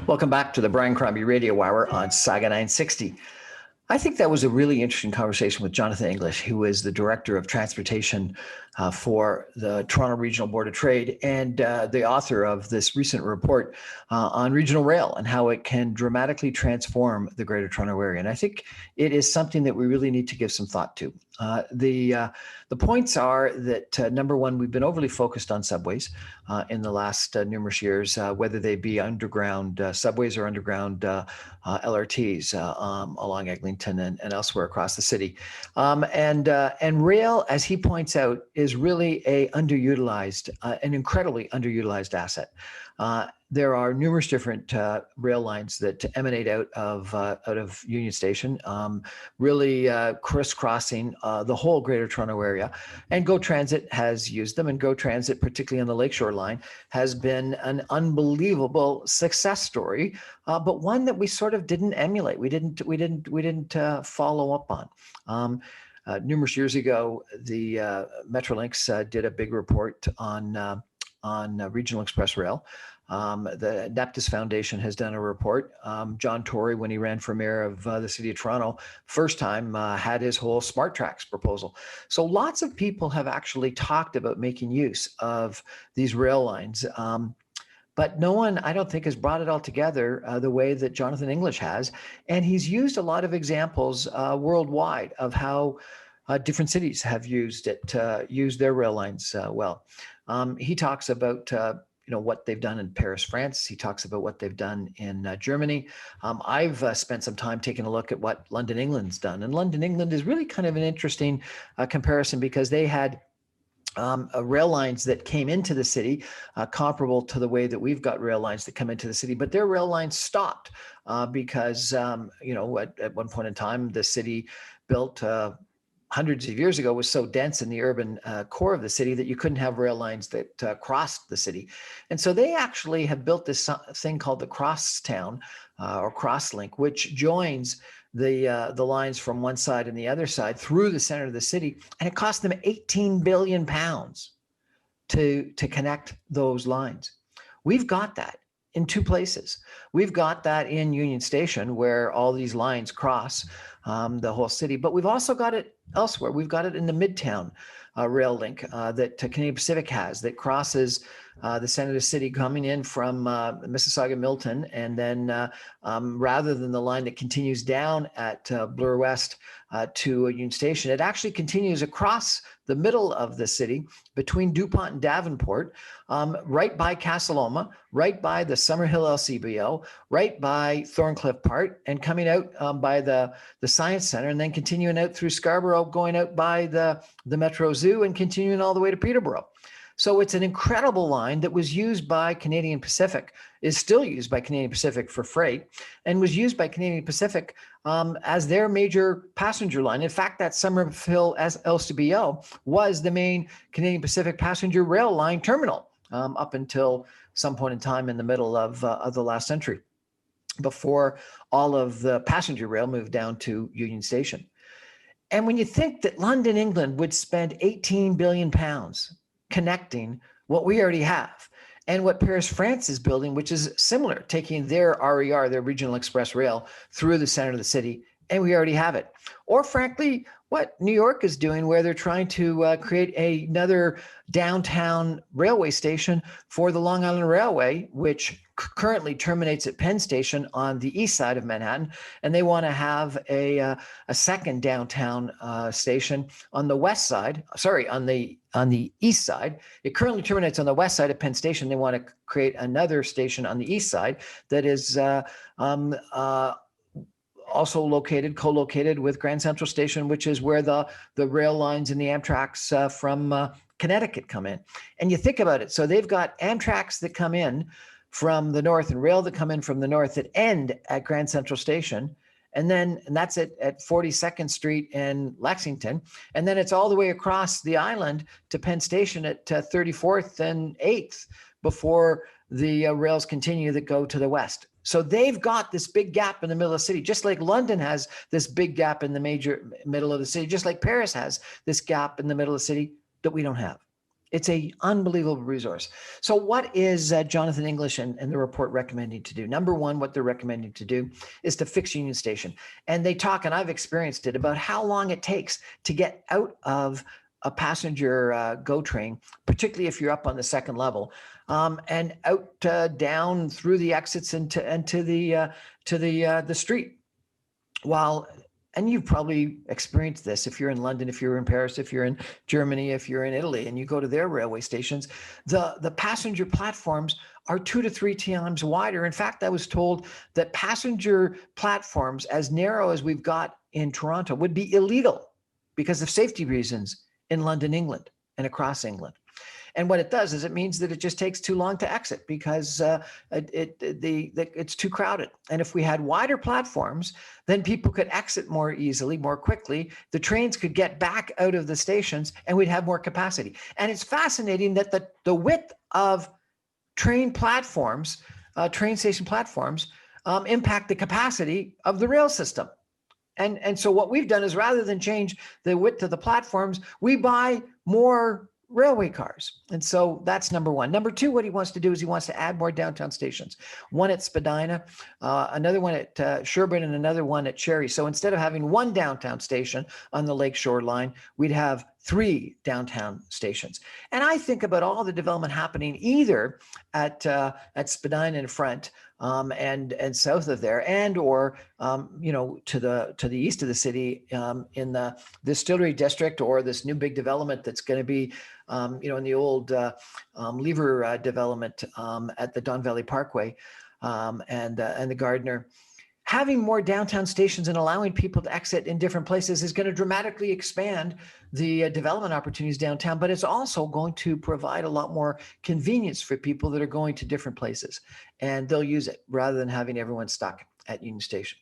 Welcome back to the Brian Crombie Radio Hour on Saga 960. I think that was a really interesting conversation with Jonathan English, who is the Director of Transportation for the Toronto Regional Board of Trade and the author of this recent report on regional rail and how it can dramatically transform the Greater Toronto Area. And I think it is something that we really need to give some thought to. The points are that, number one, we've been overly focused on subways in the last numerous years, whether they be underground subways or underground LRTs along Eglinton and elsewhere across the city. And rail, as he points out, is really an incredibly underutilized asset. There are numerous different rail lines that emanate out of Union Station, really crisscrossing the whole Greater Toronto Area. And GO Transit has used them, and GO Transit, particularly on the Lakeshore line, has been an unbelievable success story, but one that we sort of didn't emulate. We didn't follow up on. Numerous years ago, the Metrolinx did a big report on Regional Express Rail. The Adaptus Foundation has done a report. John Tory, when he ran for mayor of the city of Toronto, first time had his whole Smart Tracks proposal. So lots of people have actually talked about making use of these rail lines. But no one, I don't think, has brought it all together the way that Jonathan English has. And he's used a lot of examples worldwide of how different cities have used their rail lines well. He talks about what they've done in Paris, France. He talks about what they've done in Germany. I've spent some time taking a look at what London, England's done. And London, England is really kind of an interesting comparison because they had rail lines that came into the city comparable to the way that we've got rail lines that come into the city, but their rail lines stopped because, at one point in time, the city built hundreds of years ago was so dense in the urban core of the city that you couldn't have rail lines that crossed the city. And so they actually have built this thing called the Crosstown or Crosslink, which joins the lines from one side and the other side through the center of the city. And it cost them 18 billion pounds to connect those lines. We've got that in two places. We've got that in Union Station where all these lines cross the whole city, but we've also got it elsewhere. We've got it in the Midtown rail link that Canadian Pacific has that crosses the center of the city coming in from Mississauga Milton, and then rather than the line that continues down at Bloor West to Union Station, it actually continues across the middle of the city between DuPont and Davenport, right by Casaloma, right by the Summerhill LCBO, right by Thorncliffe Park, and coming out by the Science Center, and then continuing out through Scarborough, going out by the Metro Zoo, and continuing all the way to Peterborough. So it's an incredible line that was used by Canadian Pacific, is still used by Canadian Pacific for freight, and was used by Canadian Pacific as their major passenger line. In fact, that Summerhill LCBO was the main Canadian Pacific passenger rail line terminal up until some point in time in the middle of the last century, before all of the passenger rail moved down to Union Station. And when you think that London, England would spend 18 billion pounds connecting what we already have, and what Paris, France is building, which is similar, taking their RER, their Regional Express Rail, through the center of the city, and we already have it. Or frankly, what New York is doing, where they're trying to create another downtown railway station for the Long Island Railway, which currently terminates at Penn Station on the east side of Manhattan, and they want to have a second downtown station on the west side. Sorry, on the east side. It currently terminates on the west side of Penn Station. They want to create another station on the east side that is also co-located with Grand Central Station, which is where the rail lines and the Amtraks from Connecticut come in. And you think about it. So they've got Amtraks that come in from the north and rail that come in from the north that end at Grand Central Station. And that's at 42nd Street in Lexington. And then it's all the way across the island to Penn Station at 34th and 8th before the rails continue that go to the west. So they've got this big gap in the middle of the city, just like London has this big gap in the major middle of the city, just like Paris has this gap in the middle of the city that we don't have. It's a unbelievable resource. So what is Jonathan English and the report recommending to do? Number one, what they're recommending to do is to fix Union Station. And they talk, and I've experienced it, about how long it takes to get out of a passenger GO train, particularly if you're up on the second level, and out down through the exits into the street. While and you've probably experienced this if you're in London, if you're in Paris, if you're in Germany, if you're in Italy, and you go to their railway stations, the passenger platforms are 2 to 3 times wider. In fact, I was told that passenger platforms as narrow as we've got in Toronto would be illegal because of safety reasons in London, England, and across England. And what it does is it means that it just takes too long to exit because it's too crowded. And if we had wider platforms, then people could exit more easily, more quickly. The trains could get back out of the stations and we'd have more capacity. And it's fascinating that the width of train platforms, train station platforms, impact the capacity of the rail system. And so what we've done is rather than change the width of the platforms, we buy more railway cars. And so that's number one. Number two, what he wants to do is he wants to add more downtown stations. One at Spadina, another one at Sherbourne, and another one at Cherry. So instead of having one downtown station on the Lakeshore line, we'd have 3 downtown stations. And I think about all the development happening either at Spadina in front and south of there, and or to the east of the city in the Distillery District, or this new big development that's going to be in the old Lever development at the Don Valley Parkway and the Gardner. Having more downtown stations and allowing people to exit in different places is going to dramatically expand the development opportunities downtown, but it's also going to provide a lot more convenience for people that are going to different places, and they'll use it rather than having everyone stuck at Union Station.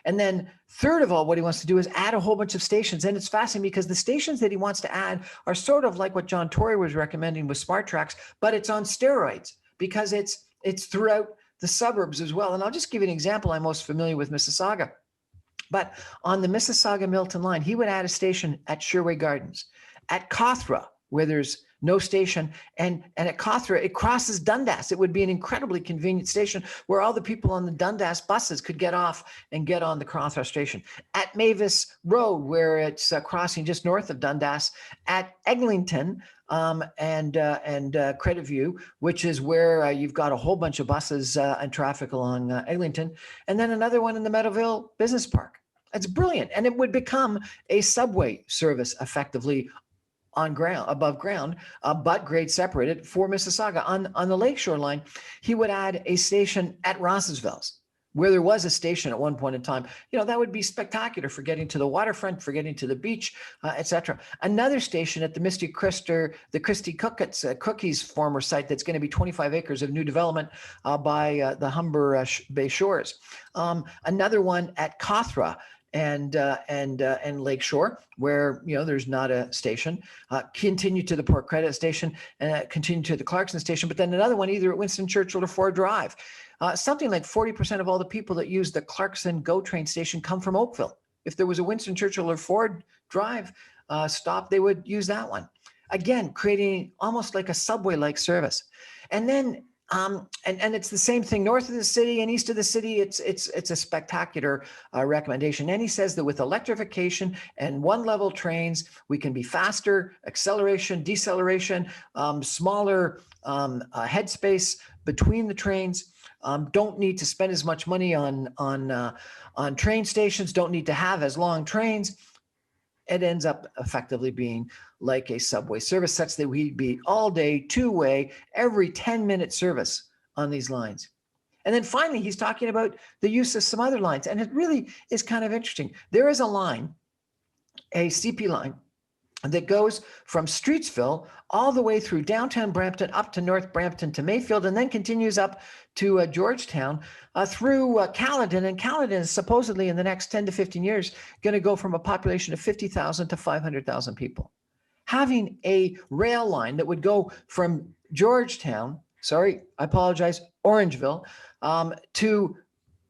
And then third of all, what he wants to do is add a whole bunch of stations. And it's fascinating because the stations that he wants to add are sort of like what John Tory was recommending with Smart Tracks, but it's on steroids because it's throughout the suburbs as well. And I'll just give you an example. I'm most familiar with Mississauga. But on the Mississauga-Milton line, he would add a station at Sherway Gardens, at Cawthra, where there's no station, and at Cawthra, it crosses Dundas. It would be an incredibly convenient station where all the people on the Dundas buses could get off and get on the Cawthra station. At Mavis Road, where it's crossing just north of Dundas, at Eglinton, and Credit View, which is where you've got a whole bunch of buses and traffic along Eglinton, and then another one in the Meadowville Business Park. It's brilliant, and it would become a subway service effectively on ground, above ground, but grade separated for Mississauga. On the Lakeshore line, he would add a station at Rossesvalles, where there was a station at one point in time. That would be spectacular for getting to the waterfront, for getting to the beach, etc. Another station at the Christie Cookies former site that's going to be 25 acres of new development by the Humber Bay Shores. Another one at Cawthra and Lakeshore, where there's not a station. Continue to the Port Credit Station, and continue to the Clarkson Station, but then another one either at Winston Churchill or Ford Drive. Something like 40% of all the people that use the Clarkson GO train station come from Oakville. If there was a Winston Churchill or Ford Drive stop, they would use that one. Again, creating almost like a subway-like service. And then and it's the same thing north of the city and east of the city. It's a spectacular recommendation. And he says that with electrification and one-level trains, we can be faster, acceleration, deceleration, smaller headspace between the trains. Don't need to spend as much money on train stations. Don't need to have as long trains. It ends up effectively being like a subway service, such that we'd be all day, two-way, every 10-minute service on these lines. And then finally, he's talking about the use of some other lines. And it really is kind of interesting. There is a line, a CP line, that goes from Streetsville all the way through downtown Brampton, up to North Brampton to Mayfield, and then continues up to Georgetown through Caledon. And Caledon is supposedly in the next 10 to 15 years going to go from a population of 50,000 to 500,000 people. Having a rail line that would go from Georgetown, Orangeville, to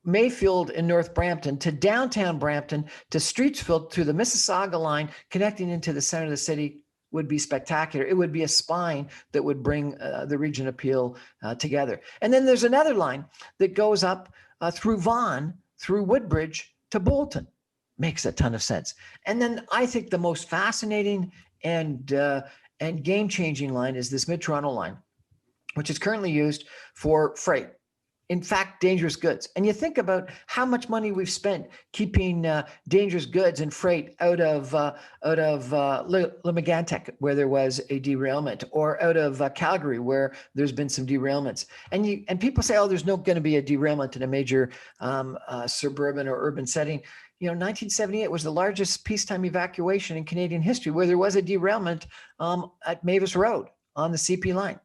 Mayfield in North Brampton, to downtown Brampton, to Streetsville, to the Mississauga line, connecting into the center of the city, would be spectacular. It would be a spine that would bring the region appeal together. And then there's another line that goes up through Vaughan, through Woodbridge to Bolton. Makes a ton of sense. And then I think the most fascinating and game-changing line is this Mid-Toronto line, which is currently used for freight. In fact, dangerous goods. And you think about how much money we've spent keeping dangerous goods and freight out of Limigantic, where there was a derailment, or out of Calgary, where there's been some derailments. And people say, oh, there's no going to be a derailment in a major suburban or urban setting. 1978 was the largest peacetime evacuation in Canadian history, where there was a derailment at Mavis Road on the CP line.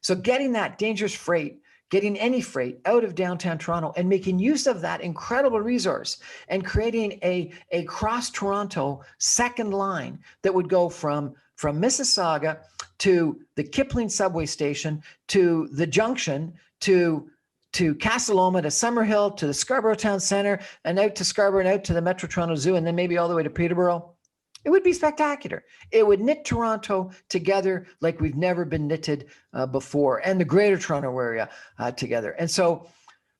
So getting that dangerous freight, getting any freight out of downtown Toronto and making use of that incredible resource and creating a cross Toronto second line that would go from Mississauga to the Kipling subway station, to the junction, to Castleloma, to Summerhill, to the Scarborough Town Centre, and out to Scarborough and out to the Metro Toronto Zoo, and then maybe all the way to Peterborough. It would be spectacular. It would knit Toronto together like we've never been knitted before, and the greater Toronto area together. And so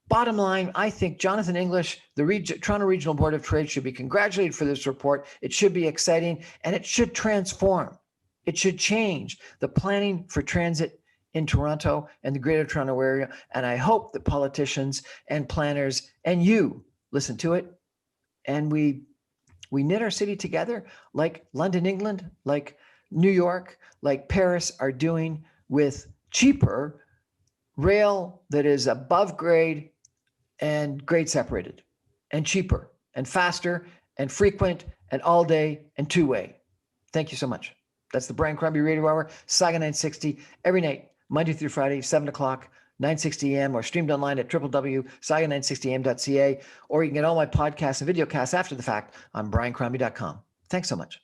bottom line, I think Jonathan English, the Toronto Regional Board of Trade, should be congratulated for this report. It should be exciting, and it should transform. It should change the planning for transit in Toronto and the greater Toronto area. And I hope that politicians and planners and you listen to it, and we knit our city together like London, England, like New York, like Paris are doing, with cheaper rail that is above grade and grade separated, and cheaper and faster and frequent and all day and two-way. Thank you so much. That's the Brian Crombie Radio Hour, Saga 960, every night, Monday through Friday, 7 o'clock. 960 AM, or streamed online at www.saga960am.ca, or you can get all my podcasts and videocasts after the fact on briancrombie.com. Thanks so much.